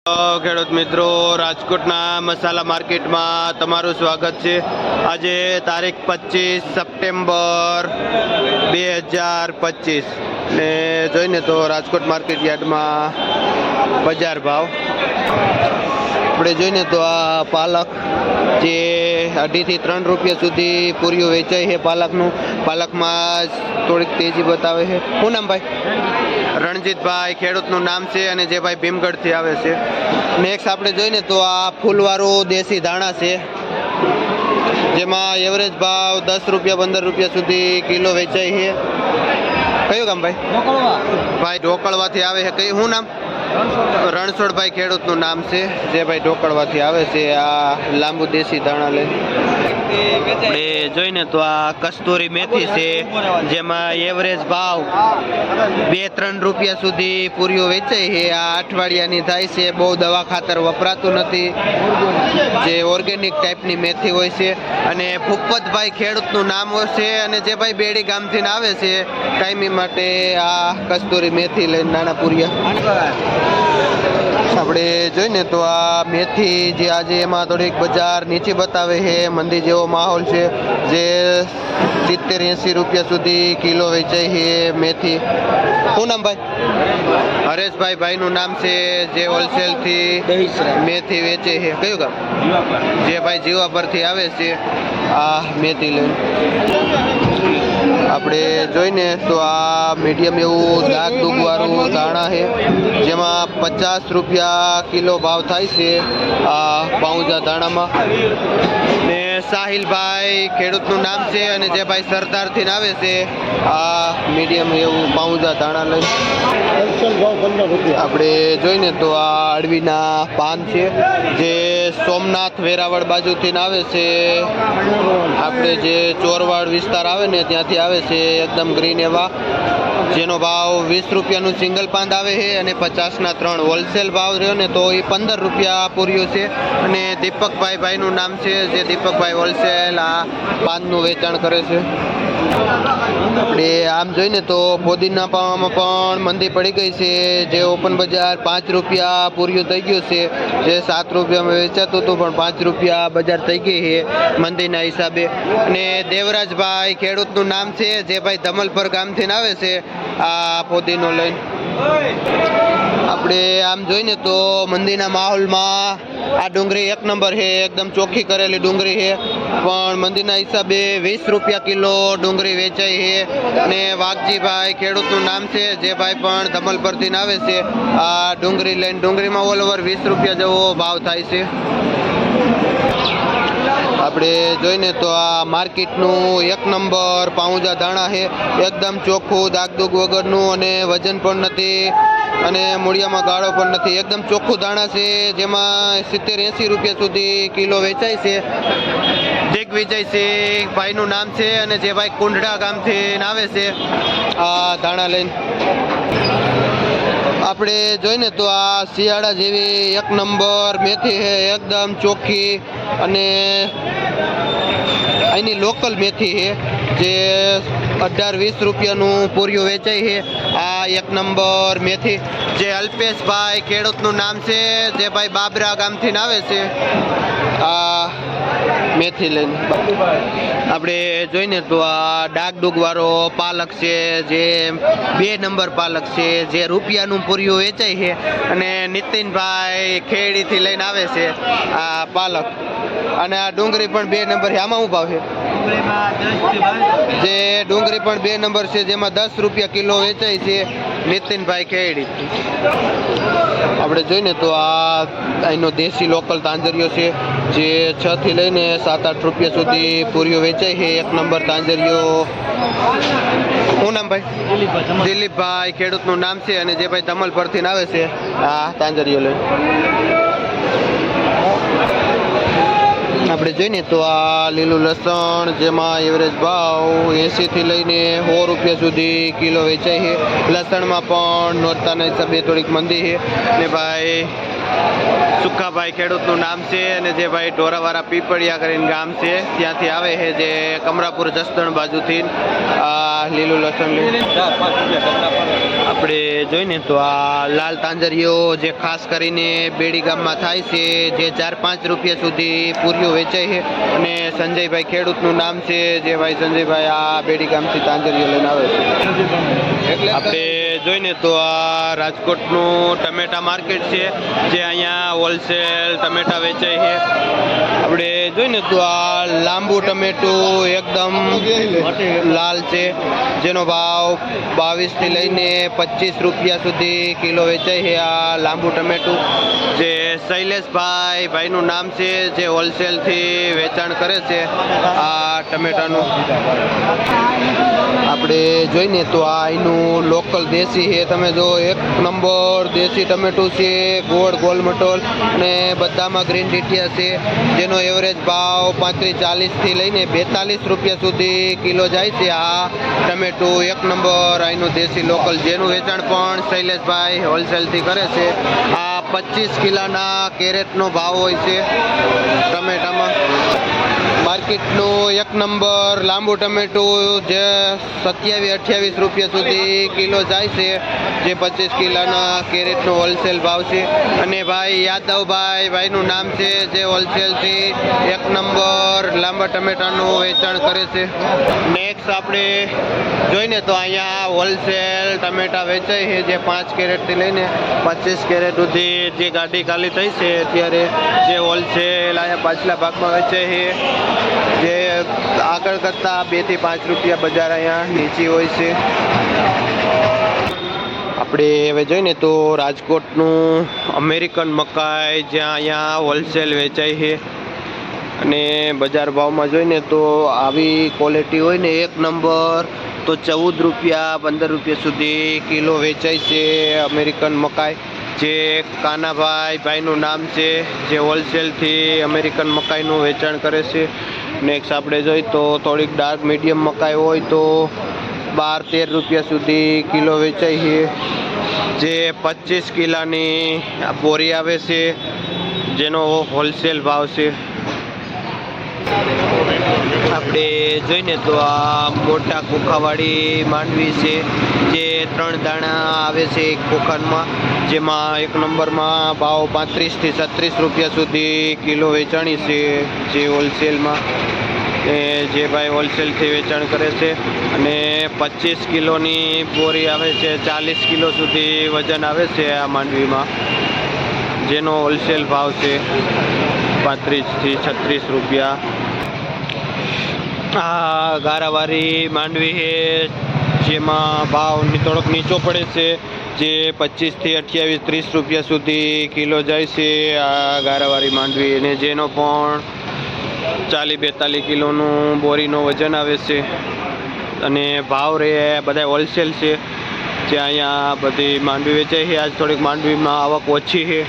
ખેડૂત મિત્રો, રાજકોટના મસાલા માર્કેટમાં તમારું સ્વાગત છે। આજે તારીખ 25 સપ્ટેમ્બર 2025 ને જોઈને તો રાજકોટ માર્કેટ યાર્ડમાં બજાર ભાવ આપણે જોઈને તો આ પાલક જે 2.5 થી 3 રૂપિયા સુધી પૂરીઓ વેચાય છે। પાલકમાં થોડીક તેજી બતાવે છે। શું નામ ભાઈ? રણજીતભાઈ ખેડૂતનું નામ છે અને જે ભાઈ ભીમગઢથી આવે છે। નેક્સ્ટ આપણે જોઈને તો આ ફૂલવાળું દેશી ધાણા છે, જેમાં એવરેજ ભાવ 10 રૂપિયા 15 રૂપિયા સુધી કિલો વેચાય છે। કયું ગામ ભાઈ? ભાઈ ઢોકળવાથી આવે છે। કયું શું નામ? રણછોડભાઈ ખેડૂતનું નામ છે, જે ભાઈ ઢોકળવાથી આવે છે। આ લાંબુ દેશી ધાણા લઈ આપણે જોઈને તો આ કસ્તુરી મેથી છે, જેમાં એવરેજ ભાવ 2-3 રૂપિયા સુધી પૂરીઓ વેચાય છે। આ અઠવાડિયાની થાય છે, બહુ દવા ખાતર વપરાતું નથી, જે ઓર્ગેનિક ટાઈપની મેથી હોય છે। અને ભૂપતભાઈ ખેડૂતનું નામ છે અને જે ભાઈ બેડી ગામથી આવે છે કાયમી માટે આ કસ્તુરી મેથી લઈને નાના પૂરિયા આપણે જોઈને તો આ મેથી જે આજે એમાં થોડીક બજાર નીચે બતાવે છે, મંદી જેવો માહોલ છે, જે 70-80 રૂપિયા સુધી કિલો વેચાય છે મેથી। શું નામ ભાઈ? હરેશભાઈ ભાઈનું નામ છે, જે હોલસેલથી મેથી વેચે છે। કયું ગામ? જે ભાઈ જીવા પરથી આવે છે આ મેથી લઈને આપણે જોઈને તો આ મીડિયમ એવું દાગ દૂગવાળું ધાણા છે, જેમાં 50 રૂપિયા કિલો ભાવ થાય છે આ પાઉંજા ધાણામાં। ને સાહિલભાઈ ખેડૂતનું નામ છે અને જે ભાઈ સરદારથી આવે છે આ મીડિયમ એવું પાઉંજા ધાણા લઈ આપણે જોઈને તો આ અળવીના પાન છે, જે સોમનાથ વેરાવળ બાજુથી આવે છે। આપણે જે ચોરવાડ વિસ્તાર આવે ને ત્યાંથી આવે છે, એકદમ ગ્રીન એવા, જેનો ભાવ 20 રૂપિયાનું સિંગલ પાંદ આવે છે અને 50ના 3 હોલસેલ ભાવ રહ્યો ને તો એ 15 રૂપિયા પૂર્યું છે। અને દીપકભાઈ ભાઈનું નામ છે, જે દીપકભાઈ હોલસેલ આ પાનનું વેચાણ કરે છે। આપણે આમ જોઈને તો ફોદીના પાવામાં પણ મંદી પડી ગઈ છે, જે ઓપન બજાર 5 રૂપિયા પૂર્યું થઈ ગયું છે, જે 7 રૂપિયામાં વેચાતું હતું પણ 5 રૂપિયા બજાર થઈ ગઈ છે મંદીના હિસાબે। અને દેવરાજભાઈ ખેડૂતનું નામ છે, જે ભાઈ ધમલપર ગામથી આવે છે આ ફોદીનો લઈને આપણે આમ જોઈને તો મંદીના માહોલમાં આ ડુંગળી 1 નંબર છે, એકદમ ચોખ્ખી કરેલી ડુંગળી છે, પણ મંદીના હિસાબે 20 રૂપિયા કિલો ડુંગળી વેચાય છે। અને વાઘજીભાઈ ખેડૂતનું નામ છે, જે ભાઈ પણ ધમલપરથી આવે છે આ ડુંગળી લઈને ડુંગળીમાં ઓલ ઓવર 20 રૂપિયા જેવો ભાવ થાય છે। આપણે જોઈને તો આ માર્કેટનું 1 નંબર પાઉંજા ધાણા છે, એકદમ ચોખ્ખું દાગદુગ વગરનું, અને વજન પણ નથી અને મૂળિયામાં ગાળો પણ નથી, એકદમ ચોખ્ખું ધાણા છે, જેમાં 70-80 રૂપિયા સુધી કિલો વેચાય છે। દિગ્વિજયસિંહ ભાઈનું નામ છે અને જે ભાઈ કુંડડા ગામથી આવે છે આ ધાણા લઈને આપણે જોઈને તો આ શિયાળા જેવી 1 નંબર મેથી છે, એકદમ ચોખ્ખી અને અહીંની લોકલ મેથી છે, જે 18-20 રૂપિયાનું પૂર્યું વેચાય છે આ 1 નંબર મેથી। જે અલ્પેશભાઈ ખેડૂતનું નામ છે, જે ભાઈ બાબરા ગામથી આવે છે આ મેથી લઈને આપણે જોઈને તો આ ડાગડુગ વાળો પાલક છે, જે 2 નંબર પાલક છે, જે રૂપિયાનું પૂર્યું વેચાય છે। અને નીતિનભાઈ ખેડીથી લઈને આવે છે આ પાલક, અને આ ડુંગળી પણ 2 નંબર છે। આમાં શું ભાવ છે? જે ડુંગળી પણ 2 નંબર છે, જેમાં 10 રૂપિયા કિલો વેચાય છે નીતિનભાઈ ખેડી। આપણે જોઈને તો આ અહીંનો દેશી લોકલ તાંજરિયો છે, જે 6 થી લઈને 7-8 રૂપિયા સુધી પૂરીઓ વેચાય છે। 1 નંબર તાંજરિયો। શું નામ ભાઈ? દિલીપભાઈ ખેડૂતનું નામ છે અને જે ભાઈ ધમલપરથી આવે છે આ તાંજરિયો લઈ આપણે જોઈને તો આ લીલું લસણ, જેમાં એવરેજ ભાવ 80 થી લઈને 100 રૂપિયા સુધી કિલો વેચાય છે। લસણમાં પણ નોરતાના હિસાબે થોડીક મંદી છે। ને ભાઈ સુખાભાઈ ખેડૂતનું નામ છે અને જે ભાઈ ઢોરાવાળા પીપળિયા કરીને ગામ છે ત્યાંથી આવે છે, જે કમરાપુર જસદણ બાજુથી આ લીલું લસણ આપણે આપણે જોઈને તો આ લાલ તાંજરીઓ જે ખાસ કરીને બેડી ગામમાં થાય છે, જે 4-5 રૂપિયા સુધી પૂરીઓ વેચાય છે. અને સંજયભાઈ ખેડૂતનું નામ છે, જે ભાઈ સંજયભાઈ આ બેડી ગામથી તાંજરીઓ લઈને આવે છે. આપણે જોઈને તો આ રાજકોટનું ટમેટા માર્કેટ છે, જે અહીંયા હોલસેલ ટમેટા વેચાય છે. આપણે જોઈને તો આ લાંબુ ટમેટું એકદમ લાલ છે, જેનો ભાવ 22 થી લઈને 25 રૂપિયા સુધી કિલો વેચાય છે. આ લાંબુ ટમેટું જે શૈલેષભાઈ ભાઈનું નામ છે, જે હોલસેલથી વેચાણ કરે છે આ ટમેટાનું. આપણે જોઈને તો આ અહીંનું લોકલ દેશી છે. તમે જો એક નંબર દેશી ટમેટું છે, ગોળ ગોલ મટોલ અને બધામાં ગ્રીન ડીટીયા છે, જેનો એવરેજ ભાવ 35-40 થી લઈને 42 રૂપિયા સુધી કિલો જાય છે. આ ટમેટું એક નંબર અહીંનું દેશી લોકલ, જેનું વેચાણ પણ શૈલેષભાઈ હોલસેલથી કરે છે. આ 25 કિલોના કેરેટનો ભાવ હોય છે ટમેટામાં. માર્કેટનું એક નંબર લાંબુ ટમેટું જે 27-28 રૂપિયા સુધી કિલો જાય છે, જે 25 કિલોના કેરેટનો હોલસેલ ભાવ છે. અને ભાઈ યાદવભાઈ ભાઈનું નામ છે, જે હોલસેલથી એક નંબર લાંબા ટમેટાનું વેચાણ કરે છે. નેક્સ્ટ આપણે જોઈને તો અહીંયા હોલસેલ ટમેટા વેચાય છે, જે 5 કેરેટથી લઈને 25 કેરેટ સુધી જે ગાડી ખાલી થઈ છે અત્યારે, જે હોલસેલ અહીંયા પાછલા ભાગમાં વેચાય છે, જે આગળ કરતાં 2 થી 5 રૂપિયા બજાર અહીંયા નીચી હોય છે. આપણે હવે જોઈને તો રાજકોટનું અમેરિકન મકાઈ, જ્યાં અહીંયા હોલસેલ વેચાય છે. અને બજાર ભાવમાં જોઈને તો આવી ક્વોલિટી હોય ને એક નંબર તો 14 રૂપિયા 15 રૂપિયા સુધી કિલો વેચાય છે અમેરિકન મકાઈ, જે કાનાભાઈ ભાઈનું નામ છે, જે હોલસેલથી અમેરિકન મકાઈનું વેચાણ કરે છે. નેક્સ્ટ આપણે જોઈએ તો થોડીક ડાર્ક મીડિયમ મકાઈ હોય તો 12-13 રૂપિયા સુધી કિલો વેચાય છે, જે 25 કિલોની બોરી આવે છે, જેનો હોલસેલ ભાવ છે. આપણે જોઈને તો આ મોટા ખોખાવાળી માંડવી છે, જે 3 દાણા આવે છે એક ખોખામાં, જેમાં એક નંબરમાં ભાવ 35 થી 36 રૂપિયા સુધી કિલો વેચાણી છે, જે હોલસેલમાં જે ભાઈ હોલસેલથી વેચાણ કરે છે. અને 25 કિલોની બોરી આવે છે, 40 કિલો સુધી વજન આવે છે આ માંડવીમાં, જેનો હોલસેલ ભાવ છે 35 થી 36 રૂપિયા. આ ગારાવાળી માંડવી છે, જેમાં ભાવ થોડોક નીચો પડે છે, જે 25 થી 28-30 રૂપિયા સુધી કિલો જાય છે આ ગારાવાળી માંડવી, અને જેનો પણ 40-42 કિલોનું બોરીનો વજન આવે છે. અને ભાવ રે બધા હોલસેલ છે, જે અહીંયા બધી માંડવી વેચાય છે. આજ થોડીક માંડવીમાં આવક ઓછી છે.